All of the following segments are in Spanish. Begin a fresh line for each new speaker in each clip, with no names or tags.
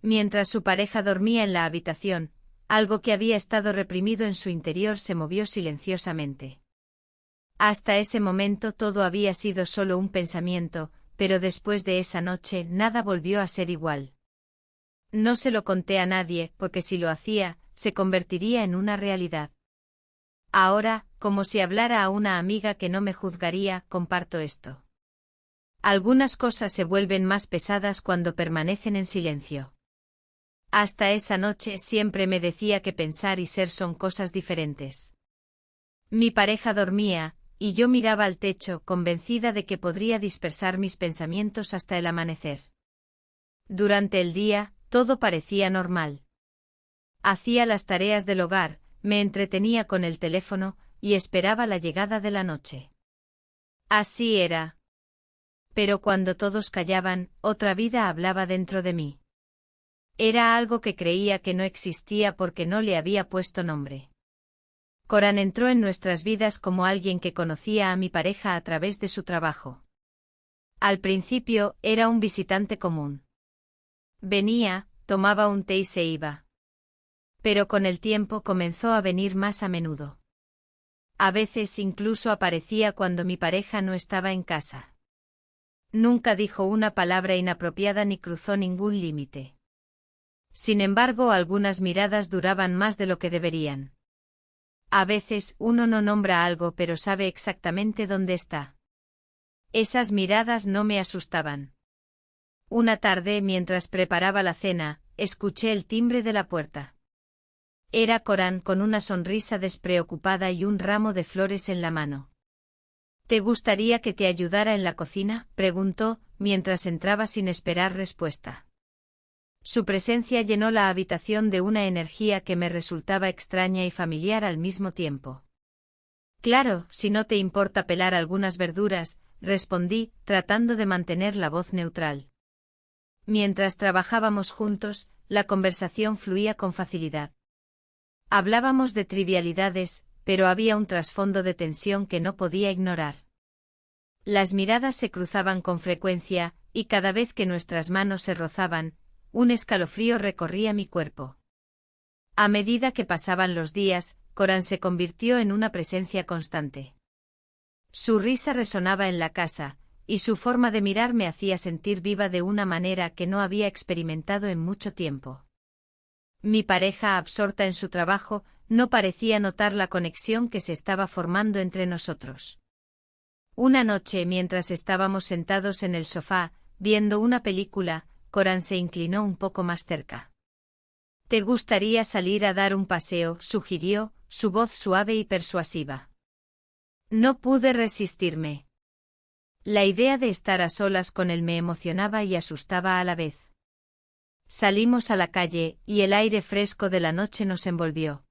Mientras su pareja dormía en la habitación, algo que había estado reprimido en su interior se movió silenciosamente. Hasta ese momento todo había sido solo un pensamiento, pero después de esa noche nada volvió a ser igual. No se lo conté a nadie, porque si lo hacía, se convertiría en una realidad. Ahora, como si hablara a una amiga que no me juzgaría, comparto esto. Algunas cosas se vuelven más pesadas cuando permanecen en silencio. Hasta esa noche siempre me decía que pensar y ser son cosas diferentes. Mi pareja dormía, y yo miraba al techo, convencida de que podría dispersar mis pensamientos hasta el amanecer. Durante el día, todo parecía normal. Hacía las tareas del hogar, me entretenía con el teléfono, y esperaba la llegada de la noche. Así era. Pero cuando todos callaban, otra vida hablaba dentro de mí. Era algo que creía que no existía porque no le había puesto nombre. Corán entró en nuestras vidas como alguien que conocía a mi pareja a través de su trabajo. Al principio, era un visitante común. Venía, tomaba un té y se iba. Pero con el tiempo comenzó a venir más a menudo. A veces incluso aparecía cuando mi pareja no estaba en casa. Nunca dijo una palabra inapropiada ni cruzó ningún límite. Sin embargo, algunas miradas duraban más de lo que deberían. A veces uno no nombra algo pero sabe exactamente dónde está. Esas miradas no me asustaban. Una tarde, mientras preparaba la cena, escuché el timbre de la puerta. Era Corán con una sonrisa despreocupada y un ramo de flores en la mano. ¿Te gustaría que te ayudara en la cocina?, preguntó, mientras entraba sin esperar respuesta. Su presencia llenó la habitación de una energía que me resultaba extraña y familiar al mismo tiempo. Claro, si no te importa pelar algunas verduras, respondí, tratando de mantener la voz neutral. Mientras trabajábamos juntos, la conversación fluía con facilidad. Hablábamos de trivialidades, pero había un trasfondo de tensión que no podía ignorar. Las miradas se cruzaban con frecuencia, y cada vez que nuestras manos se rozaban, un escalofrío recorría mi cuerpo. A medida que pasaban los días, Corán se convirtió en una presencia constante. Su risa resonaba en la casa, y su forma de mirar me hacía sentir viva de una manera que no había experimentado en mucho tiempo. Mi pareja, absorta en su trabajo, no parecía notar la conexión que se estaba formando entre nosotros. Una noche, mientras estábamos sentados en el sofá, viendo una película, Corán se inclinó un poco más cerca. ¿Te gustaría salir a dar un paseo?, sugirió, su voz suave y persuasiva. No pude resistirme. La idea de estar a solas con él me emocionaba y asustaba a la vez. Salimos a la calle, y el aire fresco de la noche nos envolvió.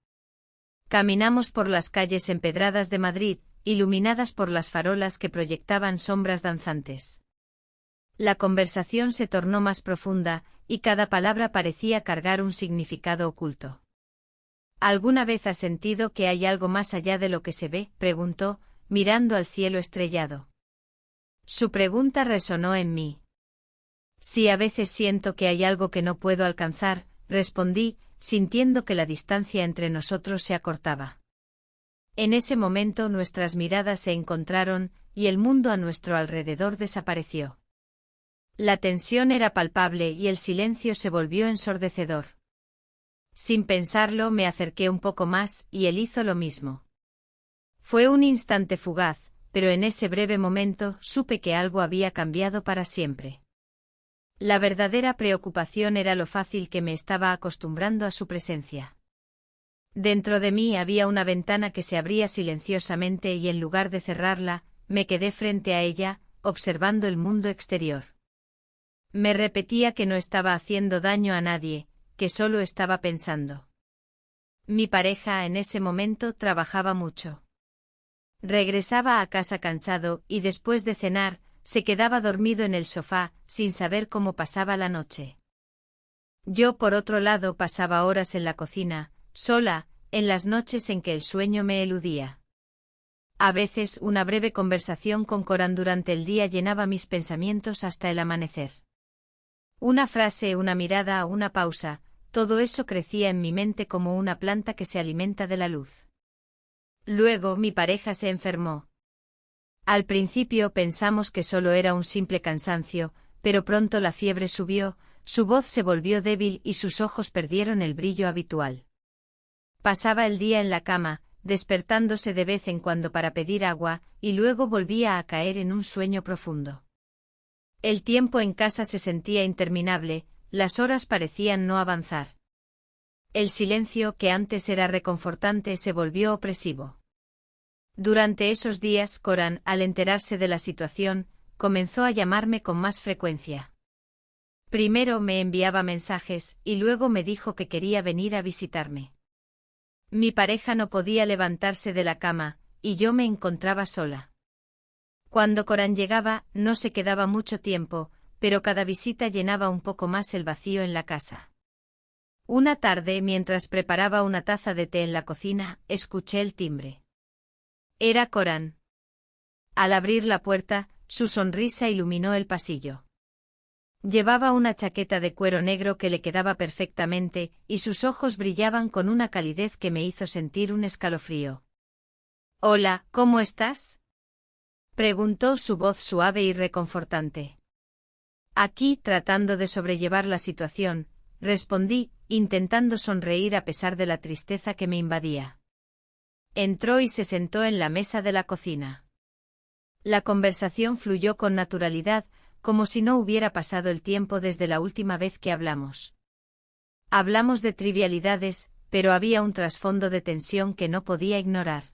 Caminamos por las calles empedradas de Madrid, iluminadas por las farolas que proyectaban sombras danzantes. La conversación se tornó más profunda, y cada palabra parecía cargar un significado oculto. ¿Alguna vez has sentido que hay algo más allá de lo que se ve?, preguntó, mirando al cielo estrellado. Su pregunta resonó en mí. Sí, a veces siento que hay algo que no puedo alcanzar, respondí, sintiendo que la distancia entre nosotros se acortaba. En ese momento nuestras miradas se encontraron, y el mundo a nuestro alrededor desapareció. La tensión era palpable y el silencio se volvió ensordecedor. Sin pensarlo me acerqué un poco más, y él hizo lo mismo. Fue un instante fugaz, pero en ese breve momento supe que algo había cambiado para siempre. La verdadera preocupación era lo fácil que me estaba acostumbrando a su presencia. Dentro de mí había una ventana que se abría silenciosamente y en lugar de cerrarla, me quedé frente a ella, observando el mundo exterior. Me repetía que no estaba haciendo daño a nadie, que solo estaba pensando. Mi pareja en ese momento trabajaba mucho. Regresaba a casa cansado y después de cenar, se quedaba dormido en el sofá, sin saber cómo pasaba la noche. Yo, por otro lado, pasaba horas en la cocina, sola, en las noches en que el sueño me eludía. A veces una breve conversación con Corán durante el día llenaba mis pensamientos hasta el amanecer. Una frase, una mirada, una pausa, todo eso crecía en mi mente como una planta que se alimenta de la luz. Luego mi pareja se enfermó. Al principio pensamos que solo era un simple cansancio, pero pronto la fiebre subió, su voz se volvió débil y sus ojos perdieron el brillo habitual. Pasaba el día en la cama, despertándose de vez en cuando para pedir agua, y luego volvía a caer en un sueño profundo. El tiempo en casa se sentía interminable, las horas parecían no avanzar. El silencio, que antes era reconfortante, se volvió opresivo. Durante esos días, Corán, al enterarse de la situación, comenzó a llamarme con más frecuencia. Primero me enviaba mensajes, y luego me dijo que quería venir a visitarme. Mi pareja no podía levantarse de la cama, y yo me encontraba sola. Cuando Corán llegaba, no se quedaba mucho tiempo, pero cada visita llenaba un poco más el vacío en la casa. Una tarde, mientras preparaba una taza de té en la cocina, escuché el timbre. Era Corán. Al abrir la puerta, su sonrisa iluminó el pasillo. Llevaba una chaqueta de cuero negro que le quedaba perfectamente, y sus ojos brillaban con una calidez que me hizo sentir un escalofrío. «Hola, ¿cómo estás?», preguntó su voz suave y reconfortante. «Aquí, tratando de sobrellevar la situación», respondí, intentando sonreír a pesar de la tristeza que me invadía. Entró y se sentó en la mesa de la cocina. La conversación fluyó con naturalidad, como si no hubiera pasado el tiempo desde la última vez que hablamos. Hablamos de trivialidades, pero había un trasfondo de tensión que no podía ignorar.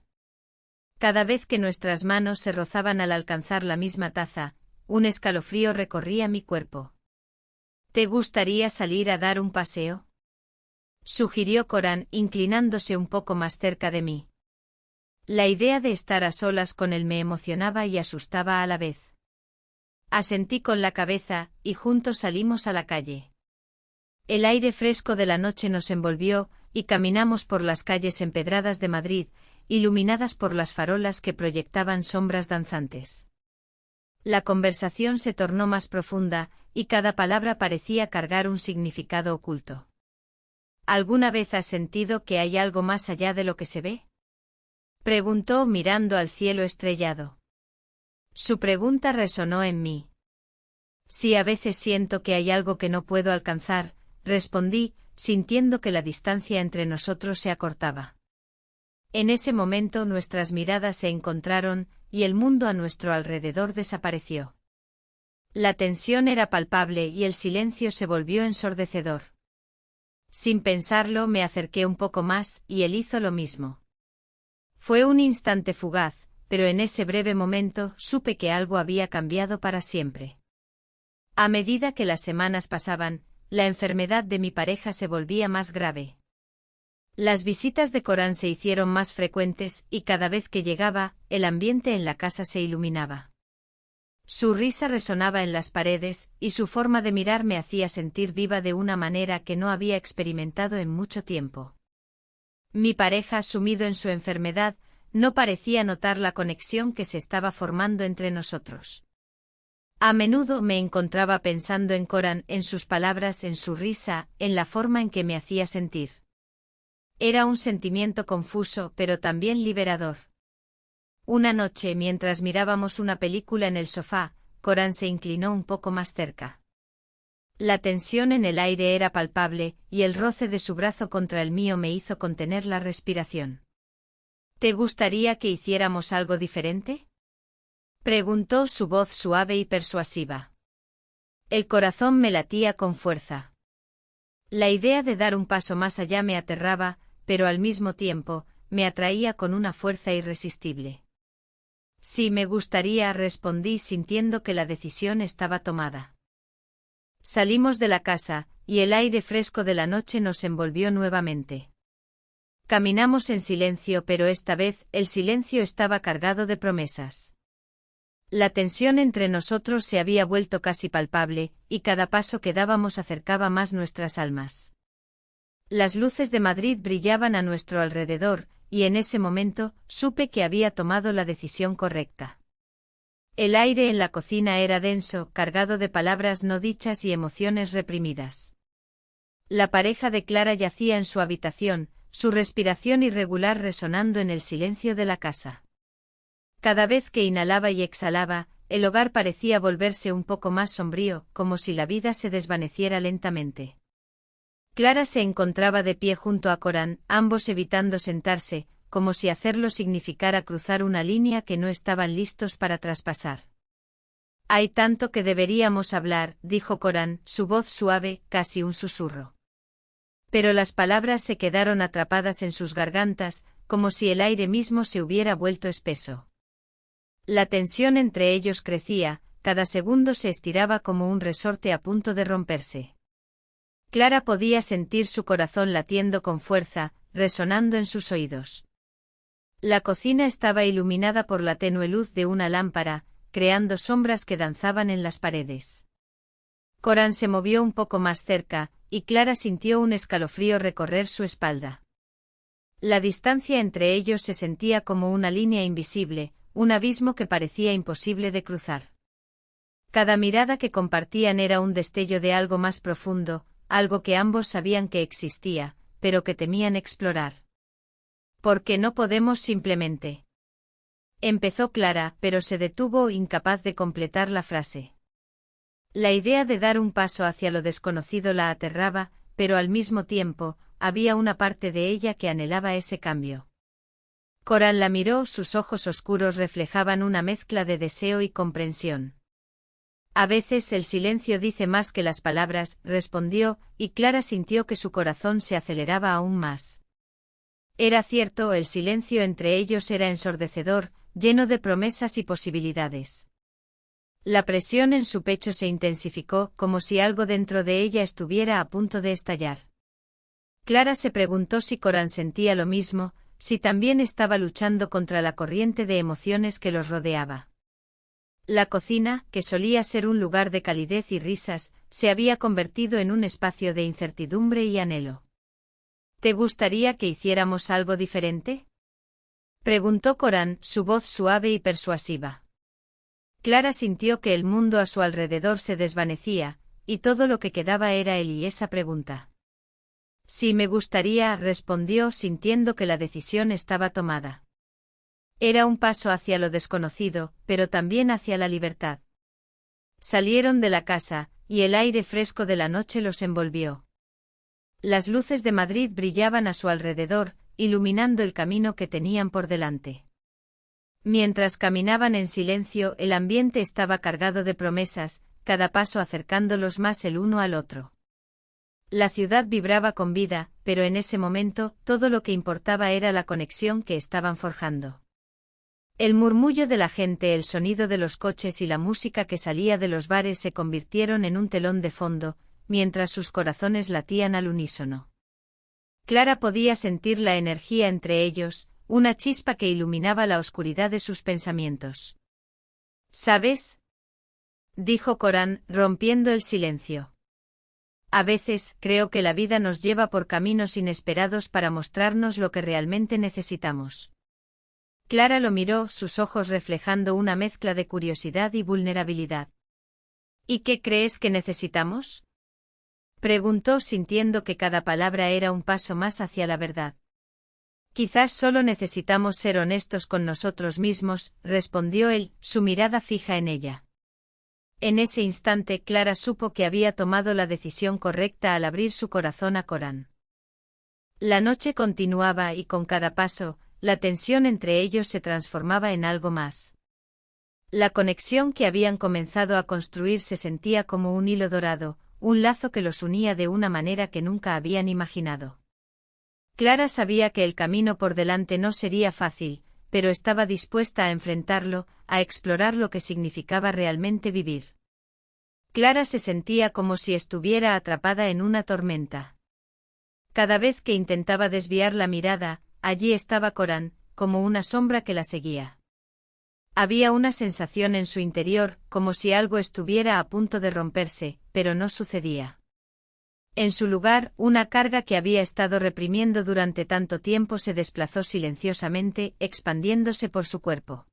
Cada vez que nuestras manos se rozaban al alcanzar la misma taza, un escalofrío recorría mi cuerpo. «¿Te gustaría salir a dar un paseo?», sugirió Corán, inclinándose un poco más cerca de mí. La idea de estar a solas con él me emocionaba y asustaba a la vez. Asentí con la cabeza, y juntos salimos a la calle. El aire fresco de la noche nos envolvió, y caminamos por las calles empedradas de Madrid, iluminadas por las farolas que proyectaban sombras danzantes. La conversación se tornó más profunda, y cada palabra parecía cargar un significado oculto. ¿Alguna vez has sentido que hay algo más allá de lo que se ve?, preguntó mirando al cielo estrellado. Su pregunta resonó en mí. Sí, a veces siento que hay algo que no puedo alcanzar, respondí, sintiendo que la distancia entre nosotros se acortaba. En ese momento nuestras miradas se encontraron, y el mundo a nuestro alrededor desapareció. La tensión era palpable y el silencio se volvió ensordecedor. Sin pensarlo me acerqué un poco más, y él hizo lo mismo. Fue un instante fugaz, pero en ese breve momento supe que algo había cambiado para siempre. A medida que las semanas pasaban, la enfermedad de mi pareja se volvía más grave. Las visitas de Corán se hicieron más frecuentes y cada vez que llegaba, el ambiente en la casa se iluminaba. Su risa resonaba en las paredes, y su forma de mirar me hacía sentir viva de una manera que no había experimentado en mucho tiempo. Mi pareja, sumido en su enfermedad, no parecía notar la conexión que se estaba formando entre nosotros. A menudo me encontraba pensando en Corán, en sus palabras, en su risa, en la forma en que me hacía sentir. Era un sentimiento confuso, pero también liberador. Una noche, mientras mirábamos una película en el sofá, Corán se inclinó un poco más cerca. La tensión en el aire era palpable, y el roce de su brazo contra el mío me hizo contener la respiración. ¿Te gustaría que hiciéramos algo diferente?, preguntó, su voz suave y persuasiva. El corazón me latía con fuerza. La idea de dar un paso más allá me aterraba, pero al mismo tiempo, me atraía con una fuerza irresistible. Sí, me gustaría, respondí sintiendo que la decisión estaba tomada. Salimos de la casa, y el aire fresco de la noche nos envolvió nuevamente. Caminamos en silencio, pero esta vez el silencio estaba cargado de promesas. La tensión entre nosotros se había vuelto casi palpable, y cada paso que dábamos acercaba más nuestras almas. Las luces de Madrid brillaban a nuestro alrededor, y en ese momento supe que había tomado la decisión correcta. El aire en la cocina era denso, cargado de palabras no dichas y emociones reprimidas. La pareja de Clara yacía en su habitación, su respiración irregular resonando en el silencio de la casa. Cada vez que inhalaba y exhalaba, el hogar parecía volverse un poco más sombrío, como si la vida se desvaneciera lentamente. Clara se encontraba de pie junto a Corán, ambos evitando sentarse, como si hacerlo significara cruzar una línea que no estaban listos para traspasar. «Hay tanto que deberíamos hablar», dijo Corán, su voz suave, casi un susurro. Pero las palabras se quedaron atrapadas en sus gargantas, como si el aire mismo se hubiera vuelto espeso. La tensión entre ellos crecía, cada segundo se estiraba como un resorte a punto de romperse. Clara podía sentir su corazón latiendo con fuerza, resonando en sus oídos. La cocina estaba iluminada por la tenue luz de una lámpara, creando sombras que danzaban en las paredes. Corán se movió un poco más cerca, y Clara sintió un escalofrío recorrer su espalda. La distancia entre ellos se sentía como una línea invisible, un abismo que parecía imposible de cruzar. Cada mirada que compartían era un destello de algo más profundo, algo que ambos sabían que existía, pero que temían explorar. «¿Por qué no podemos simplemente?», empezó Clara, pero se detuvo, incapaz de completar la frase. La idea de dar un paso hacia lo desconocido la aterraba, pero al mismo tiempo, había una parte de ella que anhelaba ese cambio. Corán la miró, sus ojos oscuros reflejaban una mezcla de deseo y comprensión. «A veces el silencio dice más que las palabras», respondió, y Clara sintió que su corazón se aceleraba aún más. Era cierto, el silencio entre ellos era ensordecedor, lleno de promesas y posibilidades. La presión en su pecho se intensificó, como si algo dentro de ella estuviera a punto de estallar. Clara se preguntó si Corán sentía lo mismo, si también estaba luchando contra la corriente de emociones que los rodeaba. La cocina, que solía ser un lugar de calidez y risas, se había convertido en un espacio de incertidumbre y anhelo. «¿Te gustaría que hiciéramos algo diferente?», preguntó Corán, su voz suave y persuasiva. Clara sintió que el mundo a su alrededor se desvanecía, y todo lo que quedaba era él y esa pregunta. «Sí, me gustaría», respondió, sintiendo que la decisión estaba tomada. Era un paso hacia lo desconocido, pero también hacia la libertad. Salieron de la casa, y el aire fresco de la noche los envolvió. Las luces de Madrid brillaban a su alrededor, iluminando el camino que tenían por delante. Mientras caminaban en silencio, el ambiente estaba cargado de promesas, cada paso acercándolos más el uno al otro. La ciudad vibraba con vida, pero en ese momento, todo lo que importaba era la conexión que estaban forjando. El murmullo de la gente, el sonido de los coches y la música que salía de los bares se convirtieron en un telón de fondo, mientras sus corazones latían al unísono. Clara podía sentir la energía entre ellos, una chispa que iluminaba la oscuridad de sus pensamientos. «¿Sabes?», dijo Corán, rompiendo el silencio. «A veces, creo que la vida nos lleva por caminos inesperados para mostrarnos lo que realmente necesitamos». Clara lo miró, sus ojos reflejando una mezcla de curiosidad y vulnerabilidad. «¿Y qué crees que necesitamos?», preguntó, sintiendo que cada palabra era un paso más hacia la verdad. «Quizás solo necesitamos ser honestos con nosotros mismos», respondió él, su mirada fija en ella. En ese instante Clara supo que había tomado la decisión correcta al abrir su corazón a Corán. La noche continuaba y con cada paso, la tensión entre ellos se transformaba en algo más. La conexión que habían comenzado a construir se sentía como un hilo dorado, un lazo que los unía de una manera que nunca habían imaginado. Clara sabía que el camino por delante no sería fácil, pero estaba dispuesta a enfrentarlo, a explorar lo que significaba realmente vivir. Clara se sentía como si estuviera atrapada en una tormenta. Cada vez que intentaba desviar la mirada, allí estaba Corán, como una sombra que la seguía. Había una sensación en su interior, como si algo estuviera a punto de romperse, pero no sucedía. En su lugar, una carga que había estado reprimiendo durante tanto tiempo se desplazó silenciosamente, expandiéndose por su cuerpo.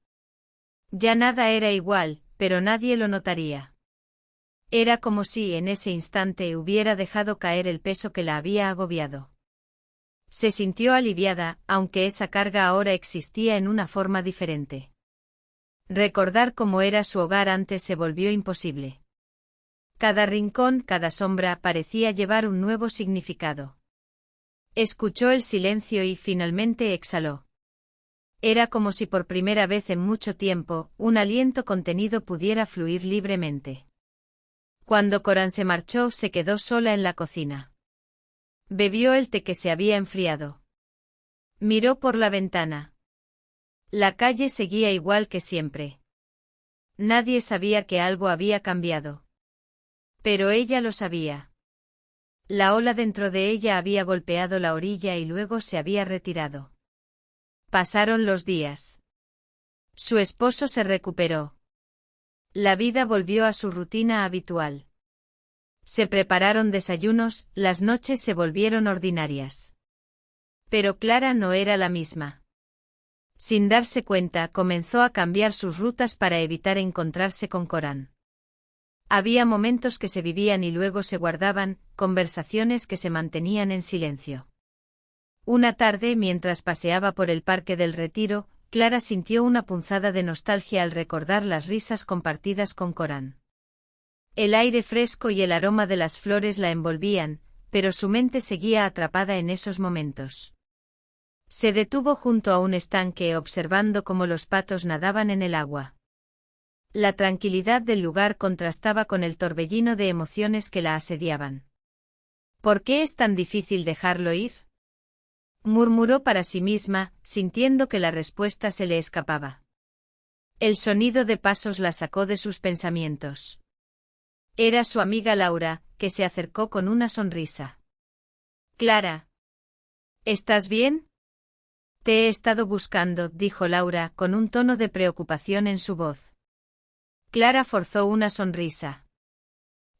Ya nada era igual, pero nadie lo notaría. Era como si en ese instante hubiera dejado caer el peso que la había agobiado. Se sintió aliviada, aunque esa carga ahora existía en una forma diferente. Recordar cómo era su hogar antes se volvió imposible. Cada rincón, cada sombra parecía llevar un nuevo significado. Escuchó el silencio y finalmente exhaló. Era como si por primera vez en mucho tiempo, un aliento contenido pudiera fluir libremente. Cuando Corán se marchó, se quedó sola en la cocina. Bebió el té que se había enfriado. Miró por la ventana. La calle seguía igual que siempre. Nadie sabía que algo había cambiado. Pero ella lo sabía. La ola dentro de ella había golpeado la orilla y luego se había retirado. Pasaron los días. Su esposo se recuperó. La vida volvió a su rutina habitual. Se prepararon desayunos, las noches se volvieron ordinarias. Pero Clara no era la misma. Sin darse cuenta, comenzó a cambiar sus rutas para evitar encontrarse con Corán. Había momentos que se vivían y luego se guardaban, conversaciones que se mantenían en silencio. Una tarde, mientras paseaba por el Parque del Retiro, Clara sintió una punzada de nostalgia al recordar las risas compartidas con Corán. El aire fresco y el aroma de las flores la envolvían, pero su mente seguía atrapada en esos momentos. Se detuvo junto a un estanque observando cómo los patos nadaban en el agua. La tranquilidad del lugar contrastaba con el torbellino de emociones que la asediaban. ¿Por qué es tan difícil dejarlo ir?, murmuró para sí misma, sintiendo que la respuesta se le escapaba. El sonido de pasos la sacó de sus pensamientos. Era su amiga Laura, que se acercó con una sonrisa. «Clara. ¿Estás bien?» «Te he estado buscando», dijo Laura, con un tono de preocupación en su voz. Clara forzó una sonrisa.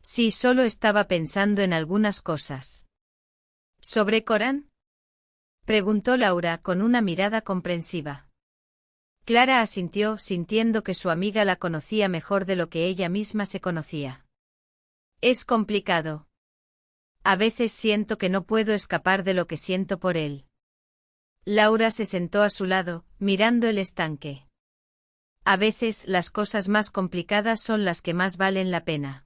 Sí, solo estaba pensando en algunas cosas. ¿Sobre Corán?, preguntó Laura con una mirada comprensiva. Clara asintió, sintiendo que su amiga la conocía mejor de lo que ella misma se conocía. Es complicado. A veces siento que no puedo escapar de lo que siento por él. Laura se sentó a su lado, mirando el estanque. A veces las cosas más complicadas son las que más valen la pena.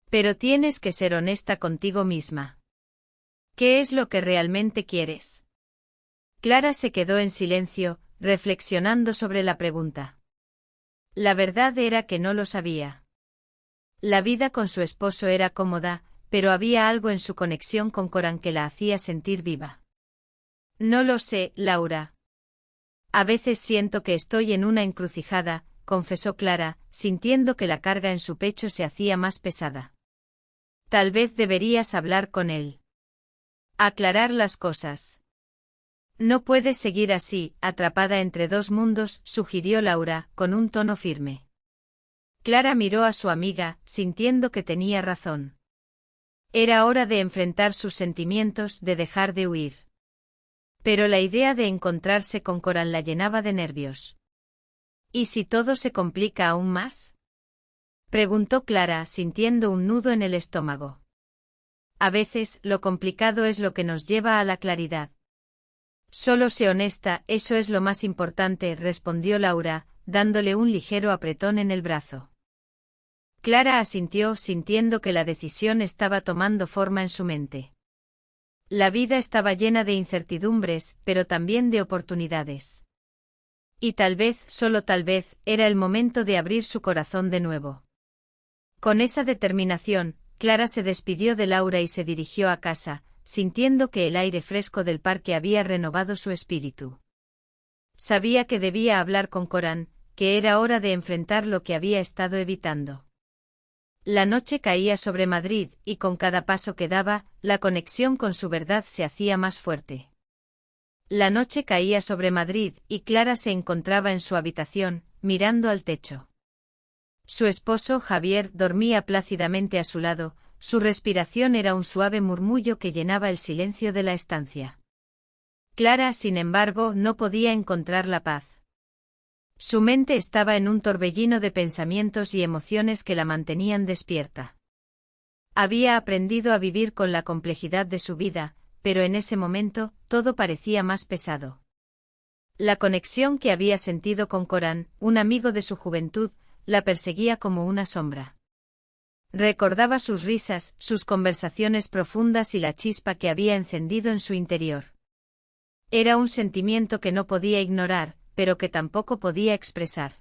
Pero tienes que ser honesta contigo misma. ¿Qué es lo que realmente quieres? Clara se quedó en silencio, reflexionando sobre la pregunta. La verdad era que no lo sabía. La vida con su esposo era cómoda, pero había algo en su conexión con Corán que la hacía sentir viva. No lo sé, Laura. A veces siento que estoy en una encrucijada, confesó Clara, sintiendo que la carga en su pecho se hacía más pesada. Tal vez deberías hablar con él. Aclarar las cosas. No puedes seguir así, atrapada entre dos mundos, sugirió Laura, con un tono firme. Clara miró a su amiga, sintiendo que tenía razón. Era hora de enfrentar sus sentimientos, de dejar de huir. Pero la idea de encontrarse con Corán la llenaba de nervios. ¿Y si todo se complica aún más?, preguntó Clara, sintiendo un nudo en el estómago. A veces, lo complicado es lo que nos lleva a la claridad. Solo sé honesta, eso es lo más importante, respondió Laura, dándole un ligero apretón en el brazo. Clara asintió, sintiendo que la decisión estaba tomando forma en su mente. La vida estaba llena de incertidumbres, pero también de oportunidades. Y tal vez, solo tal vez, era el momento de abrir su corazón de nuevo. Con esa determinación, Clara se despidió de Laura y se dirigió a casa, sintiendo que el aire fresco del parque había renovado su espíritu. Sabía que debía hablar con Corán, que era hora de enfrentar lo que había estado evitando. La noche caía sobre Madrid, y con cada paso que daba, la conexión con su verdad se hacía más fuerte. La noche caía sobre Madrid, y Clara se encontraba en su habitación, mirando al techo. Su esposo, Javier, dormía plácidamente a su lado. Su respiración era un suave murmullo que llenaba el silencio de la estancia. Clara, sin embargo, no podía encontrar la paz. Su mente estaba en un torbellino de pensamientos y emociones que la mantenían despierta. Había aprendido a vivir con la complejidad de su vida, pero en ese momento, todo parecía más pesado. La conexión que había sentido con Corán, un amigo de su juventud, la perseguía como una sombra. Recordaba sus risas, sus conversaciones profundas y la chispa que había encendido en su interior. Era un sentimiento que no podía ignorar, pero que tampoco podía expresar.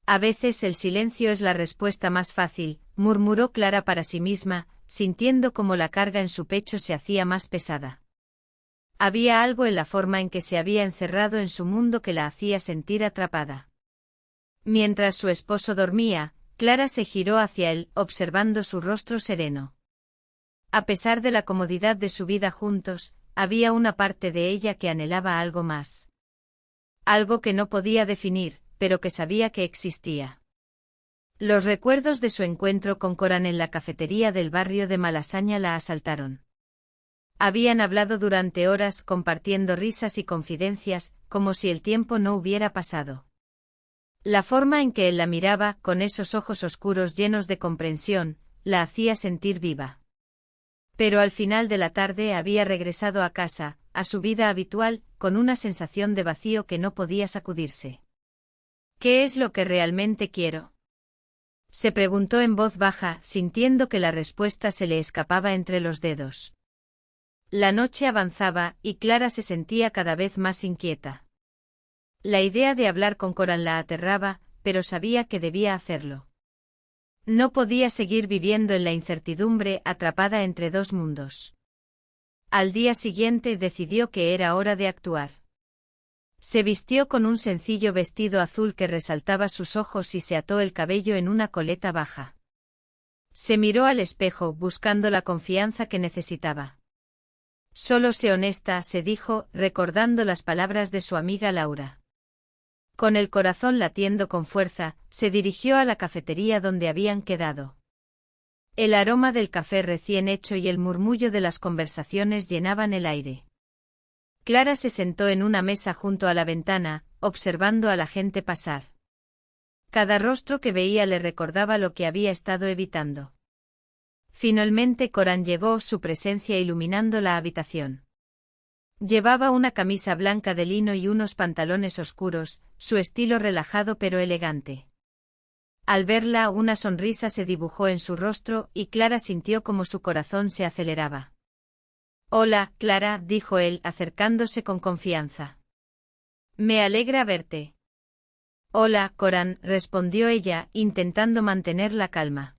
A veces el silencio es la respuesta más fácil, murmuró Clara para sí misma, sintiendo como la carga en su pecho se hacía más pesada. Había algo en la forma en que se había encerrado en su mundo que la hacía sentir atrapada. Mientras su esposo dormía, Clara se giró hacia él, observando su rostro sereno. A pesar de la comodidad de su vida juntos, había una parte de ella que anhelaba algo más. Algo que no podía definir, pero que sabía que existía. Los recuerdos de su encuentro con Corán en la cafetería del barrio de Malasaña la asaltaron. Habían hablado durante horas compartiendo risas y confidencias, como si el tiempo no hubiera pasado. La forma en que él la miraba, con esos ojos oscuros llenos de comprensión, la hacía sentir viva. Pero al final de la tarde había regresado a casa, a su vida habitual, con una sensación de vacío que no podía sacudirse. ¿Qué es lo que realmente quiero?, se preguntó en voz baja, sintiendo que la respuesta se le escapaba entre los dedos. La noche avanzaba, y Clara se sentía cada vez más inquieta. La idea de hablar con Corán la aterraba, pero sabía que debía hacerlo. No podía seguir viviendo en la incertidumbre, atrapada entre dos mundos. Al día siguiente decidió que era hora de actuar. Se vistió con un sencillo vestido azul que resaltaba sus ojos y se ató el cabello en una coleta baja. Se miró al espejo, buscando la confianza que necesitaba. Solo sé honesta, se dijo, recordando las palabras de su amiga Laura. Con el corazón latiendo con fuerza, se dirigió a la cafetería donde habían quedado. El aroma del café recién hecho y el murmullo de las conversaciones llenaban el aire. Clara se sentó en una mesa junto a la ventana, observando a la gente pasar. Cada rostro que veía le recordaba lo que había estado evitando. Finalmente Corán llegó, su presencia iluminando la habitación. Llevaba una camisa blanca de lino y unos pantalones oscuros, su estilo relajado pero elegante. Al verla, una sonrisa se dibujó en su rostro y Clara sintió como su corazón se aceleraba. «Hola, Clara», dijo él, acercándose con confianza. «Me alegra verte». «Hola, Corán», respondió ella, intentando mantener la calma.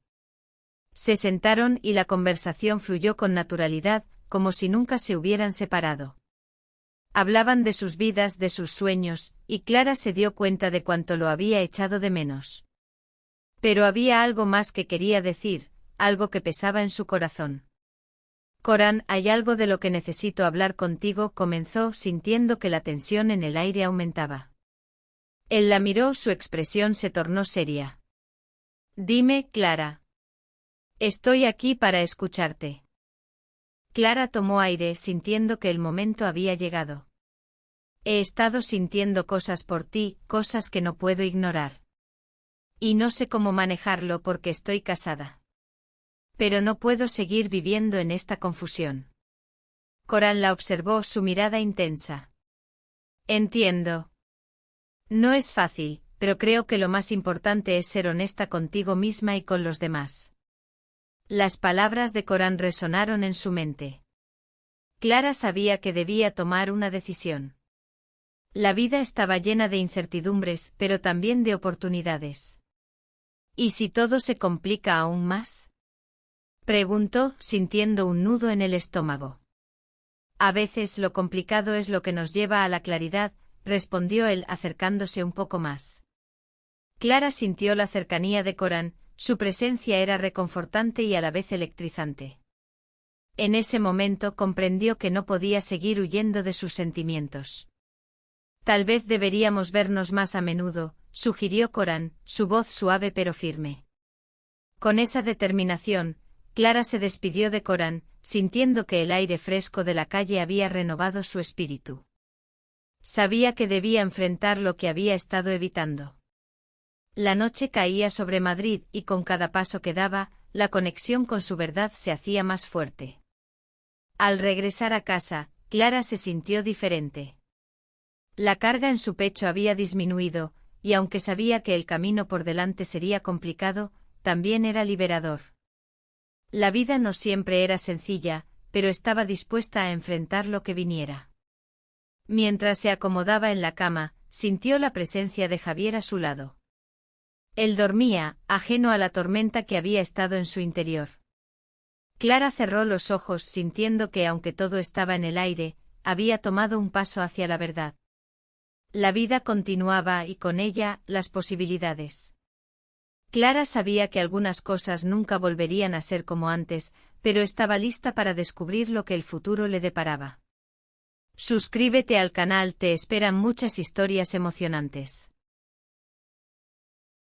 Se sentaron y la conversación fluyó con naturalidad, como si nunca se hubieran separado. Hablaban de sus vidas, de sus sueños, y Clara se dio cuenta de cuánto lo había echado de menos. Pero había algo más que quería decir, algo que pesaba en su corazón. «Corán, hay algo de lo que necesito hablar contigo», comenzó, sintiendo que la tensión en el aire aumentaba. Él la miró, su expresión se tornó seria. «Dime, Clara. Estoy aquí para escucharte». Clara tomó aire, sintiendo que el momento había llegado. «He estado sintiendo cosas por ti, cosas que no puedo ignorar. Y no sé cómo manejarlo porque estoy casada. Pero no puedo seguir viviendo en esta confusión». Corán la observó, su mirada intensa. «Entiendo. No es fácil, pero creo que lo más importante es ser honesta contigo misma y con los demás». Las palabras de Corán resonaron en su mente. Clara sabía que debía tomar una decisión. La vida estaba llena de incertidumbres, pero también de oportunidades. ¿Y si todo se complica aún más?, preguntó, sintiendo un nudo en el estómago. «A veces lo complicado es lo que nos lleva a la claridad», respondió él, acercándose un poco más. Clara sintió la cercanía de Corán, su presencia era reconfortante y a la vez electrizante. En ese momento comprendió que no podía seguir huyendo de sus sentimientos. «Tal vez deberíamos vernos más a menudo», sugirió Corán, su voz suave pero firme. Con esa determinación, Clara se despidió de Corán, sintiendo que el aire fresco de la calle había renovado su espíritu. Sabía que debía enfrentar lo que había estado evitando. La noche caía sobre Madrid y con cada paso que daba, la conexión con su verdad se hacía más fuerte. Al regresar a casa, Clara se sintió diferente. La carga en su pecho había disminuido, y aunque sabía que el camino por delante sería complicado, también era liberador. La vida no siempre era sencilla, pero estaba dispuesta a enfrentar lo que viniera. Mientras se acomodaba en la cama, sintió la presencia de Javier a su lado. Él dormía, ajeno a la tormenta que había estado en su interior. Clara cerró los ojos sintiendo que aunque todo estaba en el aire, había tomado un paso hacia la verdad. La vida continuaba y con ella, las posibilidades. Clara sabía que algunas cosas nunca volverían a ser como antes, pero estaba lista para descubrir lo que el futuro le deparaba. Suscríbete al canal, te esperan muchas historias emocionantes.